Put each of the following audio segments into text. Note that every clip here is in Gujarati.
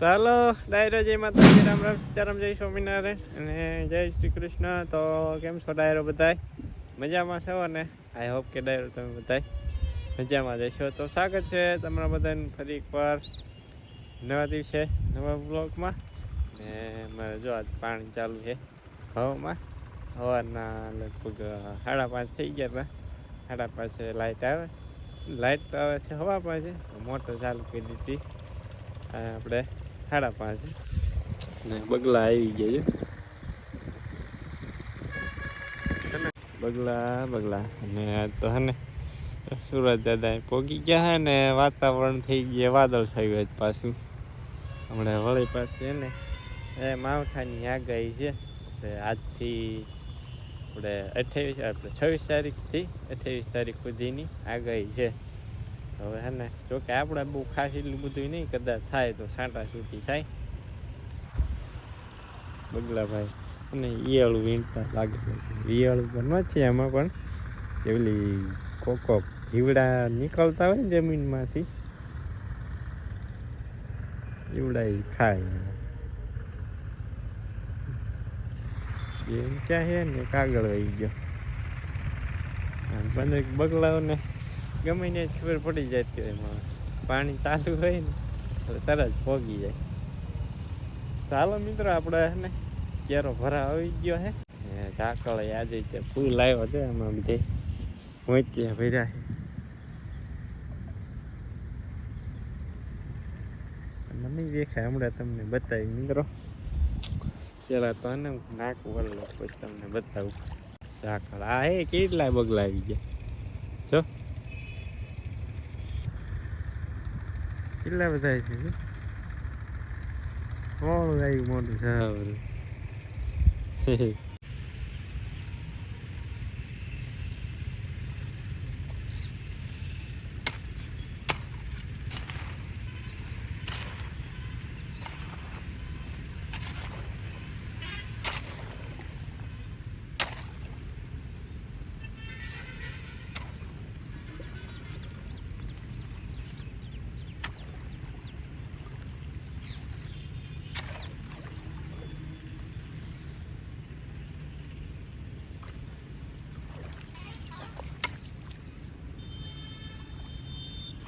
ચાલો ડાયરો જય માતાજી, રામ રામ સીતારામ, જય સ્વામિનારાયણ અને જય શ્રી કૃષ્ણ. તો કેમ છો ડાયરો બધાય? મજામાં છો ને? આઈ હોપ કે ડાયરો તમે બધાય મજામાં જશો. તો સ્વાગત છે તમારા બધાને ફરી એકવાર નવા દિવસે નવા બ્લોગમાં. ને મારે જો આજ પાણી ચાલુ છે હવામાં. સવારના લગભગ 5:30 થઈ ગયા હતા. 5:30 લાઇટ આવે. લાઇટ તો આવે છે હવા પાસે, મોટર ચાલુ કરી દીધી આપણે 5:30 ને બગલા આવી ગયા છે. બગલા અને તો હે ને સુરત દાદા પોગી ગયા હે ને વાતાવરણ થઈ ગયા વાદળ થયું જ પાછું. હમણાં વળી પાસે ને એ માવઠાની આગાહી છે. આજથી આપણે 26 તારીખથી 28 તારીખ સુધીની આગાહી છે. હવે હે ને જોકે આપણે બહુ ખાસ એટલું બધું નહીં, કદાચ થાય તો છાંટા છૂટી થાય. બગલાભાઈ અને ઈયળું વીણતા લાગે. ઈયળું તો નથી એમાં, પણ જેવલી કોક જીવડા નીકળતા હોય ને જમીનમાંથી, જીવડા એ ખાય. એમ ક્યાં છે ને કાગળ આવી ગયો. બંને બગલાઓને ગમે ને ખબર પડી જાય કે એમાં પાણી ચાલુ હોય ને તો તરત પોગી જાય. ચાલો મિત્રો, આપણે ને કેરો ભરા આવી ગયો હે. ઝાકળ આજે ફૂલ આવ્યો છે, એમાં બધે મોતિયા ભર્યા છે. નહીં દેખાય, હમણાં તમને બતાવી મિત્રો. પેલા તો ને નાકું વળલો પછી તમને બતાવું. ઝાકળ આ હે કેટલા બગલા આવી ગયા જો, કેટલા બધા છે. કોણ આવ્યું મોટું સારું.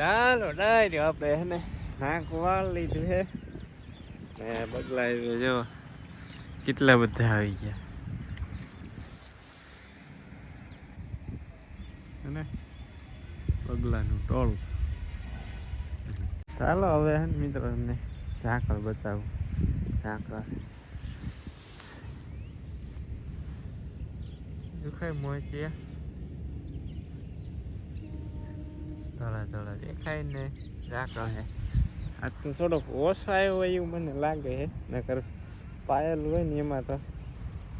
ચાલો ડાયરી આપણે હે ને નાકું વાળ લીધું છે ને બગલા જો કેટલા બધા આવી ગયા અને બગલાનું ટોળું. ચાલો હવે હે મિત્રો તમને ઝાકળ બતાવું. ઝાકળ દેખાય મોતિયા ધોળા ધોળા દેખાય ને ઝાકળ હે. આજ તો થોડોક ઓછો આવ્યો હોય એવું મને લાગે છે, નકર પાયેલું હોય ને એમાં તો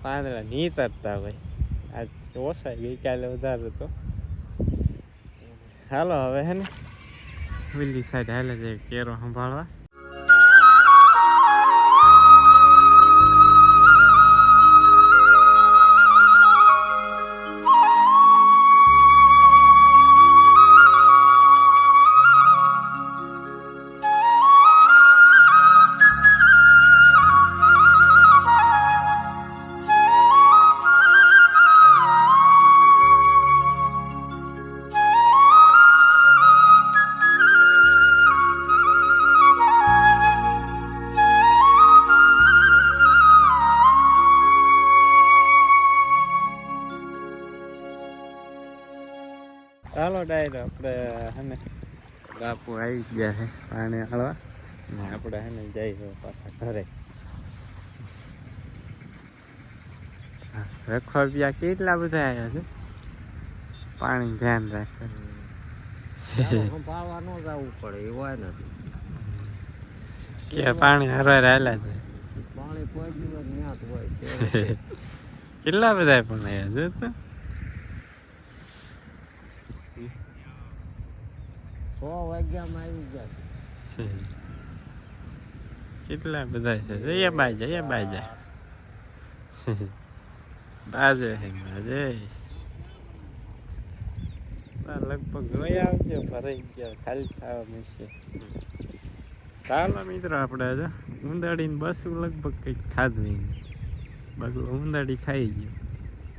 પાંદડા નીતરતા હોય. આજ ઓછા ગઈકાલે વધારે તો. હાલો હવે હે ને પેલી સાઈડ હાલે છે કેરો સંભાળવા. ચાલો ડાયરો આપણે હે ને બાપુ આવી ગયા છે પાણી હાળવા ને આપણે હે ને જઈએ પાછા ઘરે. રખોપિયા કેટલા બધા આવ્યા છે, પાણી ધ્યાન રાખજો. પાવા ન જવું પડે એવાય નથી કે પાણી હરવાર હાલ્યા છે. પાણી કોઈ દિવસ ન્યાત હોય છે. કેટલા બધા પણ આવ્યા છે તો 6 વાગ્યામાં આવી ગયા. કેટલા બધા છે. જઈએ બાજા બાજે બાજે લગભગ જોઈ આવજો, ભરાઈ ગયા ખાલી થવા મળશે. ચાલો મિત્રો આપણે આજે ઉંદાડીને બસું લગભગ કંઈક ખાધું એને બગલો ઉંદાડી ખાઈ ગયો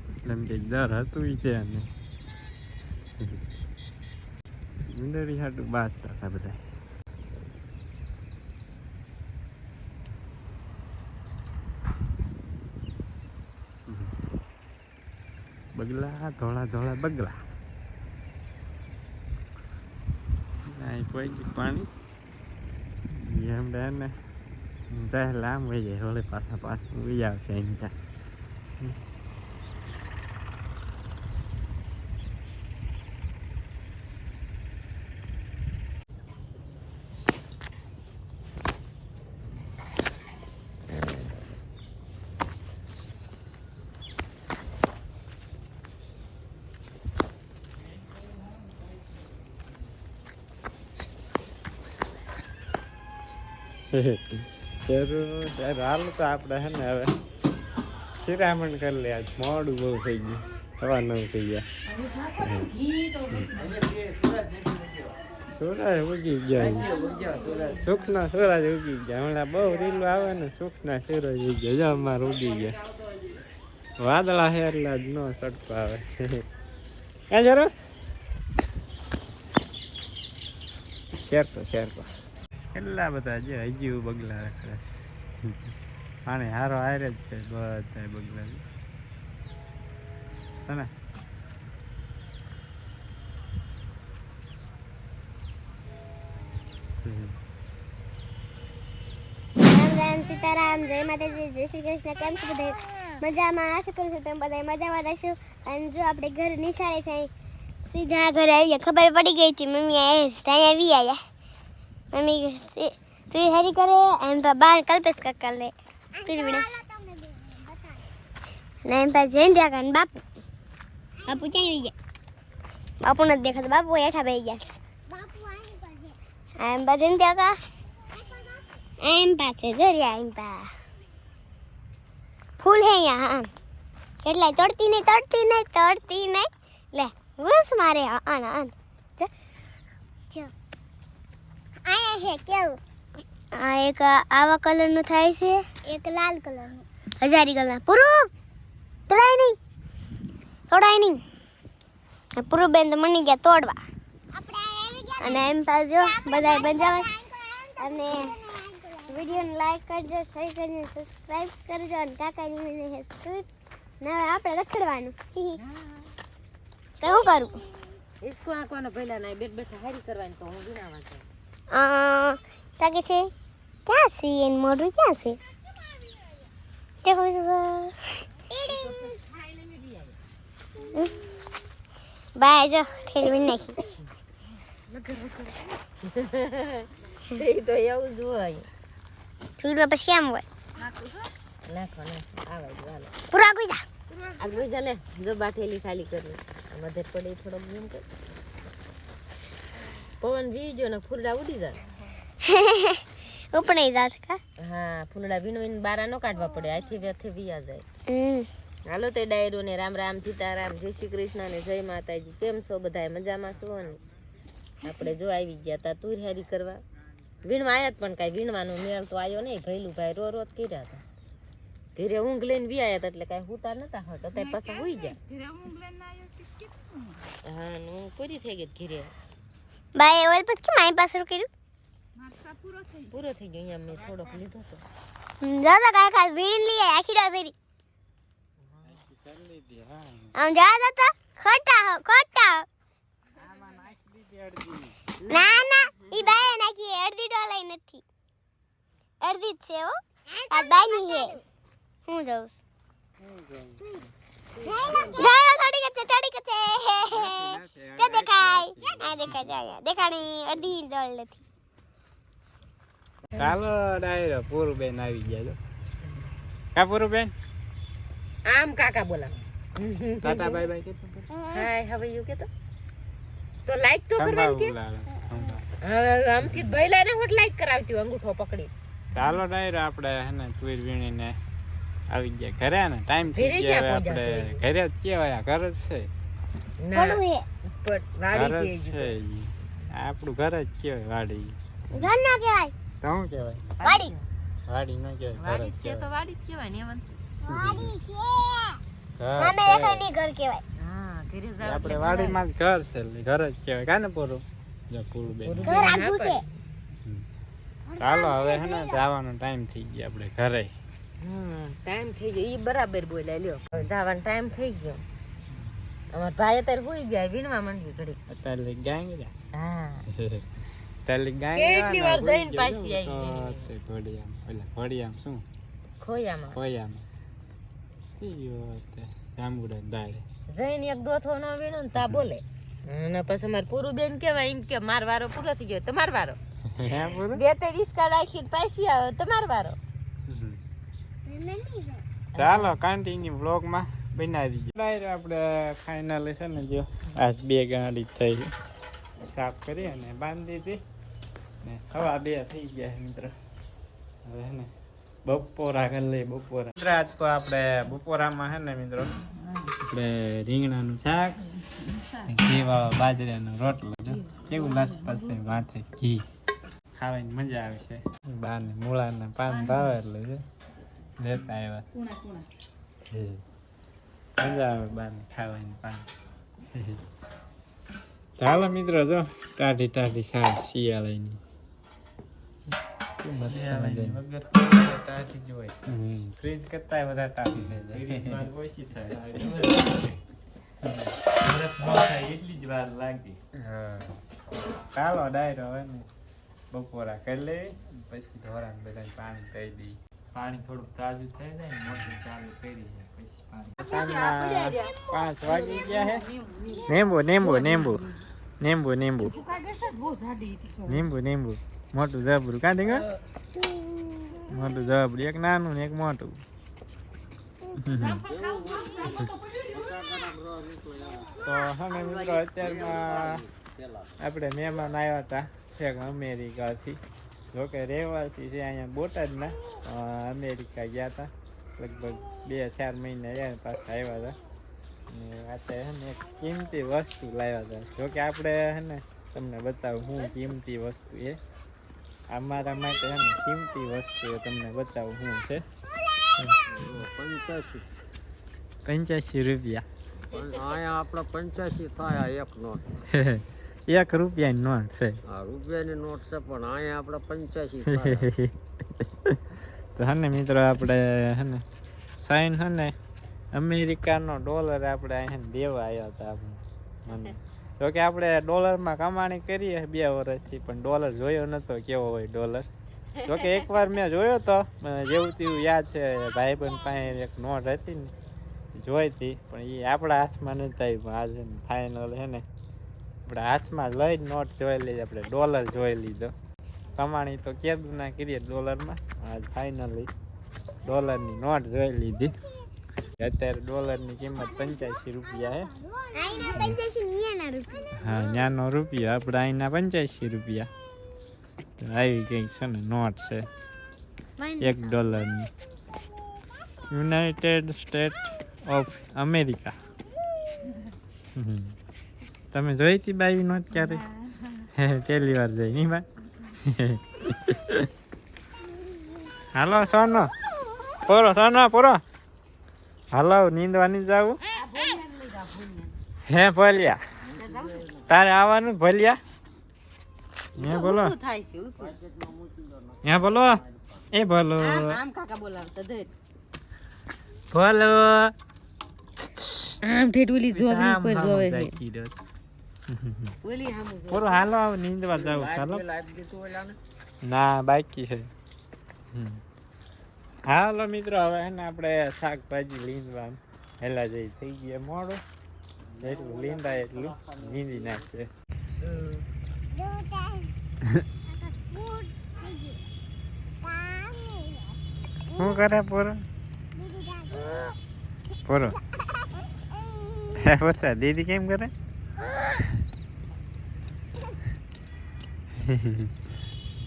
એટલે એમ કંઈક દર હતું ઈ ત્યાં ને ઉંદાડી હાટું બાજતા હતા બધા બગલા ધોળા ધોળા બગલા અહીં કોઈ પાણી એમ ને જાય લાંબ વહી જાય હોળે પાછા પાછું ઉઈ આવશે એમ ત્યાં શરૂ હાલ તો આપણે હે ને હવે શિરામણ કરી લે આજ મોડું બહુ થઈ ગયું સવા 9 થઈ ગયા સૂરજ ઉગી ગયા સુખના સૂરજ ઉગી ગયા હમણાં બહુ રીલું આવે ને સુખના સૂરજ ઉગી ગયા જો અમારે ઉગી ગયા વાદળા છે એટલે જ નો સટકો આવે ક્યાં જરો શેરતો કેટલા બધા છે હજી બગલા રખડે છે આને હારો હારે જ છે બધા બગલા છે ને રામ રામ સીતારામ જય માતાજી જય શ્રી કૃષ્ણ કેમ છો બધા મજામાં આશા કરું છું તમે બધા મજામાં હશો અને જો આપણે ઘર નિશાળે થઈ સીધા ઘરે આવીએ ખબર પડી ગઈ હતી મમ્મી આવે ત્યાં આવી આવ્યા મમ્મી તું હેરી કરે એમ બાર કલ્પેશ કાકા લે પીરવીને ને એમ પા જઈને ત્યાં કાન બાપુ બાપુ ક્યાં આવી ગયા બાપુ નથી દેખાતો બાપુ હેઠા બેસી ગયા એમ પા જઈને ત્યાં કા એમ પાસે જરિયા એમ પા ફૂલ હે અહીંયા હા કેટલાય તડતી નહીં લે બસ મારે આન જો આયા છે કેવું આ એક આવા કલરનું થાય છે એક લાલ કલરનું હજારી કલર પૂરું તોડાય નહીં પૂરું બેન તો મની ગયા તોડવા અને એમ પાછો બધા બંજાવે અને વિડીયોને લાઈક કરજો શેર કરજો સબસ્ક્રાઇબ કરજો અને કાકાની મને હેલ્પ ને હવે આપણે રખડવાનું તો હું કરું इसको आंकवानो પહેલા ના બેઠ બેઠા હારી કરવાની તો હું વિનાવા છે તાકે છે ક્યાં છે એન મોઢું ક્યાં છે દેખો બાય જો ઠેલવી નાખી એ તો એવું જ હોય ચૂડવા પછી કેમ હોય નાખો આવે જ વાલો પૂરા કોઈ જા આગળ ચાલે જો બાઠેલી ખાલી કરી મધર પડી થોડોક જેમ કર પવન વીજો ને ફૂલડા ઉડી જાય ઉપર નહીં જાત કા હા ફૂલડા વીણવીને બારા નો કાઢવા પડે આથી વેથી વિયા જાય હાલો તે ડાયરો ને રામ રામ સીતારામ જય શ્રી કૃષ્ણ ને જય માતાજી કેમ છો બધાય મજામાં છો ને આપણે જો આવી ગયા તા તુર હારી કરવા વીણવા આયા પણ કાંઈ વીણવાનો મેળ તો આવ્યો નહીં ભૈલું ભાઈ રો રોત કર્યા હતા ઘરે ઊંઘ લઈને વી આયા એટલે કાંઈ હુતા નતા હટ અત્યારે પાછા હુઈ ગયા હા નું પૂરી થઈ ગઈ ઘરે બાય ઓલ પછી કેમ આઈ પાસ કર્યું પૂરો થઈ ગયો અહીંયા મેં થોડોક લીધો તો જાતા કાય ખાસ વીણ લઈ આખી ડા ફેરી આમ જા જાતા ખોટા ના ઈ બાય નાખી અડધી ડોલાઈ નથી અડધી જ છે હો આ બાની હે હું જાઉં થોડી કચે દેખાય દેખાણી અડધી ડોલ નથી ચાલો ડાયરો પૂરું બેન આવી ગયા જો કા પૂરું બેન આમ કાકા બોલા ટાટા બાય બાય કે હાય હવે યુ કે તો લાઈક તો કરવાનું કે આમથી ભઈલા ને હોટ લાઈક કરાવતી અંગૂઠો પકડી ચાલો ડાયરો આપણે હે ને તુર વીણીને આવી ગયા ઘરે ને ટાઈમ થઈ ઘરે ગયો ક્યાં આપણે ઘરે જ કેવાય ઘર જ છે થોડું હે પણ ઘર વાડી જ છે આપણું ઘર જ કેવાય વાડી ઘર ના કહેવાય તો શું કહેવાય? વાડી. વાડી ન કહેવાય, ઘર વાડી જ છે તો કહેવાય. વાડી જ કહેવાય ને એમાં શું? વાડી છે. ઘર મામે છે. દેખાય ની ઘર કહેવાય. હા ઘરે જાવ આપણે વાડીમાં જ ઘર છે એટલે ઘર જ કહેવાય કાને પૂરું જો પૂરું બેન. ઘર આગું છે. ચાલો હવે હે ને જવાનો ટાઈમ થઈ ગયો આપણે ઘરે. ટાઈમ થઈ ગયો ઈ બરાબર બોલ્યા લ્યો હવે જવાનો ટાઈમ થઈ ગયો અમાર ભાઈ અત્યારે હુઈ ગયા વીણવા માંડવી ઘડી અત્યારે ગાંગ જા હા અત્યારે ગાંગ કેટલી વાર જઈને પાછી આવી તે ઘોડિયામ ઓલા ઘોડિયામ શું ખોયામાં ખોયામાં ચીયો તે જાંબુડા દાડે જઈને એક દોથો નો વીણો ને તા બોલે અને પછી અમારે પૂરું બેન કેવાય એમ કે માર વારો પૂરો થઈ ગયો તમાર વારો હે પૂરું બે ત્રણ ઈસકા રાખીને પાછી આવે તમાર વારો ચાલો કન્ટિન્યુ બ્લોગમાં બનાવી દીધું ડાયરેક્ટ આપણે ફાઇનલ છે ને જો આજ 2 ગાડી થઈ સાફ કરી અને બાંધી દીધી ને સવા 2 થઈ ગયા મિત્રો હવે હે ને બપોરા કરી લઈએ બપોરા મિત્રો આજ તો આપણે બપોરામાં હે ને મિત્રો આપણે રીંગણાનું શાક ઘીવા બાજરાનો રોટલો જો કેવું લસપસ છે માથે ઘી ખાવાની મજા આવે છે બાને મૂળાના પાન ભાવે એટલે છે લેતા આવ્યા મજા આવે બાને ખાવાની પાન ચાલો મિત્રો જો ટાઢી ટાઢી શાક શિયાળાની વગર ટાઢી જ હોય ફ્રીજ કરતા વધારે ટાઢી થઈ જાય ઓછી થાય એટલી જ વાર લાગી ચાલો ડાયરો હવે ને બપોરા કરી લે પછી ઢોરાને બધા પાણી કહી દઈ પાણી થોડુંક તાજું થઈ જાય ને મોટર ચાલુ કરી જાય પછી પાણી 5 વાગી ગયા હે નીંબુ નીંબુ નીંબુ નીંબુ નીંબુ નીંબુ નીંબુ મોટું જબરું કાઢી ગયો મોટું જબરું એક નાનું ને એક મોટું તો હવે મિત્રો અત્યારમાં આપણે મહેમાન આવ્યા હતા છેક અમેરિકાથી જોકે રહેવાસી છે અહીંયા બોટાદના અમેરિકા ગયા હતા લગભગ 2-4 મહિના રહ્યા પાછા આવ્યા હતા અને અત્યારે છે ને એક કિંમતી વસ્તુ લાવ્યા હતા જોકે આપણે છે ને તમને બતાવું શું કિંમતી વસ્તુ એ અમારા માટે છે ને કિંમતી વસ્તુ તમને બતાવું શું છે 85 રૂપિયા અહીંયા આપણા 85 થાય એક નોટ 1 રૂપિયાની નોટ છે આ રૂપિયાની નોટ છે પણ અહીંયા આપણા 85 થાય તો હે ને મિત્રો આપણે હે ને સાઈન હે ને અમેરિકાનો ડોલર આપણે અહીંયા દેવા આવ્યા હતા આપણે મને જોકે આપણે ડોલરમાં કમાણી કરીએ 2 વર્ષથી પણ ડોલર જોયો નતો કેવો હોય ડોલર જોકે એકવાર મેં જોયો તો જેવું તેવું યાદ છે ભાઈબંધ પાસે એક નોટ હતી ને જોઈ હતી પણ એ આપણા હાથમાં નથી આવી આજે ફાઇનલ છે ને આપણે હાથમાં લઈ નોટ જોઈ લીધી આપણે ડોલર જોઈ લીધો કમાણી તો કેદું ના કરીએ ડોલરમાં આજ ફાઇનલી ડોલરની નોટ જોઈ લીધી અત્યારે ડોલરની કિંમત 85 રૂપિયા હે હા ત્યાંનો રૂપિયા આપણે અહીંના 85 રૂપિયા આવી કંઈક છે ને નોટ છે $1 યુનાઇટેડ સ્ટેટ ઓફ અમેરિકા તમે જોઈ હતી બાવી નોટ ક્યારે પહેલી વાર જોઈ નહીં બા હાલો સોનો પોરો સોનો પોરો હાલો નીંદવાની જાવું હે ભલ્યા તારે આવવાનું ભલ્યા હે બોલો થાય છે ઉસુ હે બોલો એ બોલો આમ કાકા બોલાવતા દે બોલો આમ ઠેઠુલી જોગની કોઈ જોવે છે ઓલી હામુ પોરો હાલો આવ નીંદવા જાવ ચાલો ના બાકી છે હાલો મિત્રો હવે હે ને આપણે શાકભાજી લીંદવા હેલા જઈ થઈ ગયા મોડું જેટલું લીંદાય એટલું નીંદી નાખશે શું કરે પોરો પોરો વરસાદ દીદી કેમ કરે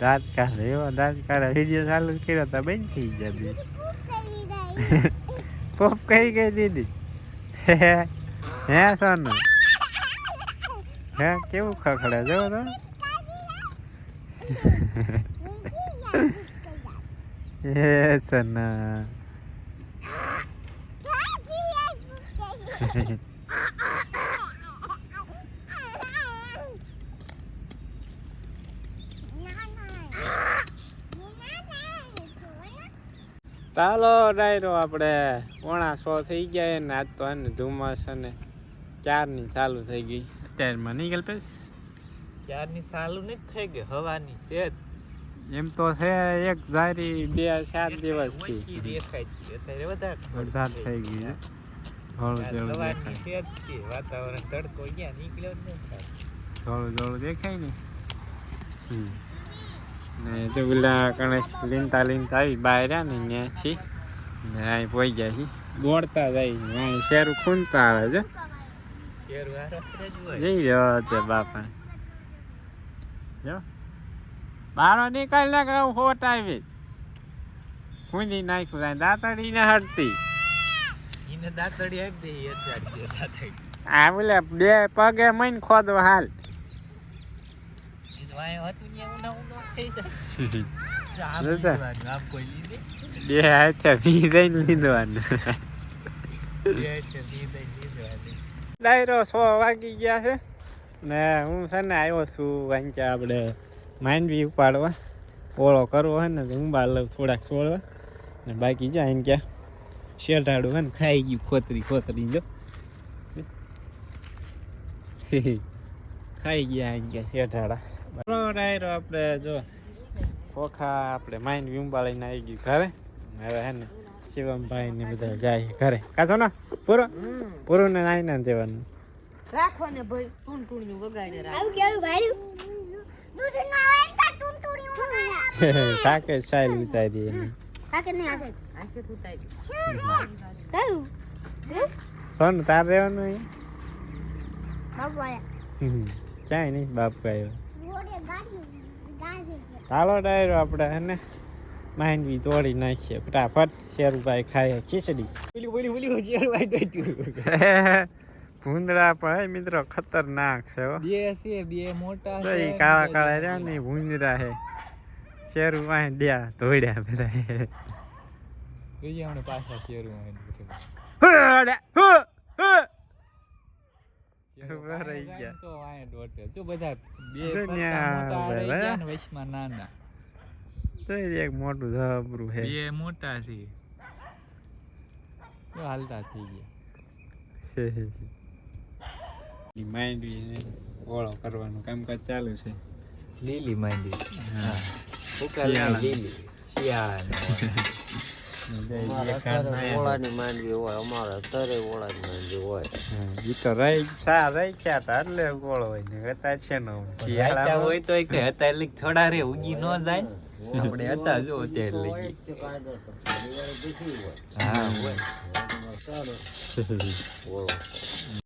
દાંત કાઢે એવો દાંત કાઢે વિડીયો ચાલુ કર્યો તો બંધ થઈ ગયા પોપ કઈ ગઈ દીદી હે સોનું હે કેવું ખખડે જો તો એ સના ચાલો ડાયરો આપણે 9:30 થઈ ગયા ને આજ તો આને ધુમ્મસ અને 4ની ચાલુ થઈ ગઈ અત્યારમાં નીકળ પેસ 4ની ચાલુ નથી થઈ ગઈ હવાની સેજ એમ તો છે એક જારી 2-4 દિવસથી દેખાય છે અત્યારે વધારે થઈ ગઈ છે થોડું હવાની સેજ છે વાતાવરણ તડકો ગયા નીકળ્યો જ નથી થોડું દેખાય ને ને જો પેલા ગણેશ લીનતા આવી બહાર ને ત્યાંથી ને અહીં પોઈ ગયા છે દોડતા જાય અહીં શેરું ખૂનતા આવે છે શેર વારો જઈ રહ્યો છે બાપા જો બારો નીકળ ને કહું ખોટ આવી ખૂંદી નાખ્યું જાય દાંતડી ને હટતી એને દાંતડી આપી દે અત્યારે દાંતડી આ બોલે 2 પગે મઈને ખોદવા હાલ વાય હતું ને ઉના થઈ જોતા? જાય આમ કોઈ લીધે 2 હાથે ભી દઈને લીધવાનું ડાયરો 6 વાગી ગયા છે ને હું છે ને આવ્યો છું કારણ કે આપણે માંડવી ઉપાડવા ઓળો કરવો હોય ને તો હું બાર થોડાક છોડવા ને બાકી જાય ને ક્યાં શેઠાડું હોય ને ખાઈ ગયું ખોતરી જો ખાઈ ગયા અહીં ક્યાં શેઠાડા ડાયરો આપણે જો ખોખા આપણે માંડવી ઉંબાળીને આવી ગયું ઘરે હવે હે ને શિવમભાઈ ને બધા જાય ઘરે કાચો ને પૂરું ને આવીને દેવાનું રાખો ને ભાઈ ટૂંટુણિયું વગાડે રાખ આવું કેવું ભાઈ દૂધ ના આવે તો ટૂંટુણી ઉડાડે સાકે સાઈલ ઉતારી દે કાકે નહીં આશે આખે ફૂટાઈ કયું સોન તાર રહેવાનું અહીં બાબુ આયા ક્યાંય નહીં બાપ કયો રોડે ગાડી ચાલો ડાયરો આપણે હે ને માંડવી તોડી નાખીએ ફટાફટ શેરુભાઈ ખાય ખીચડી ભૂંદડા પણ હે મિત્રો ખતરનાક છે હો બે છે બે મોટા તો ઈ કાળા કાળા રહ્યા ને ઈ ભૂંદડા હે શેરુભાઈ દ્યા ધોડ્યા બધા જોઈએ હમણે પાછા શેરું રહી ગયા તો વાય દોટે જો બધા બે દુનિયા મોટા રહી બધા. ગયા ને વચમાં નાના તો ઈ એક મોટું જબરું હે બે મોટા છે તો હાલતા થઈ ગયા માંડવી ઓળો કરવાનું કામકાજ ચાલુ છે લીલી માંડી હા ઉકાળની લીલી શિયાળાની ઓળાની માંડવી હોય અમારે તરે ઓળાની માંડવી હોય ઈ તો રહી ગયા તા એટલે ગોળો હોય ને હતા છે ને શિયાળા હોય તો કે હતા એટલે થોડા રે ઉગી ન જાય આપણે હતા જો ત્યારે લઈ હા હોય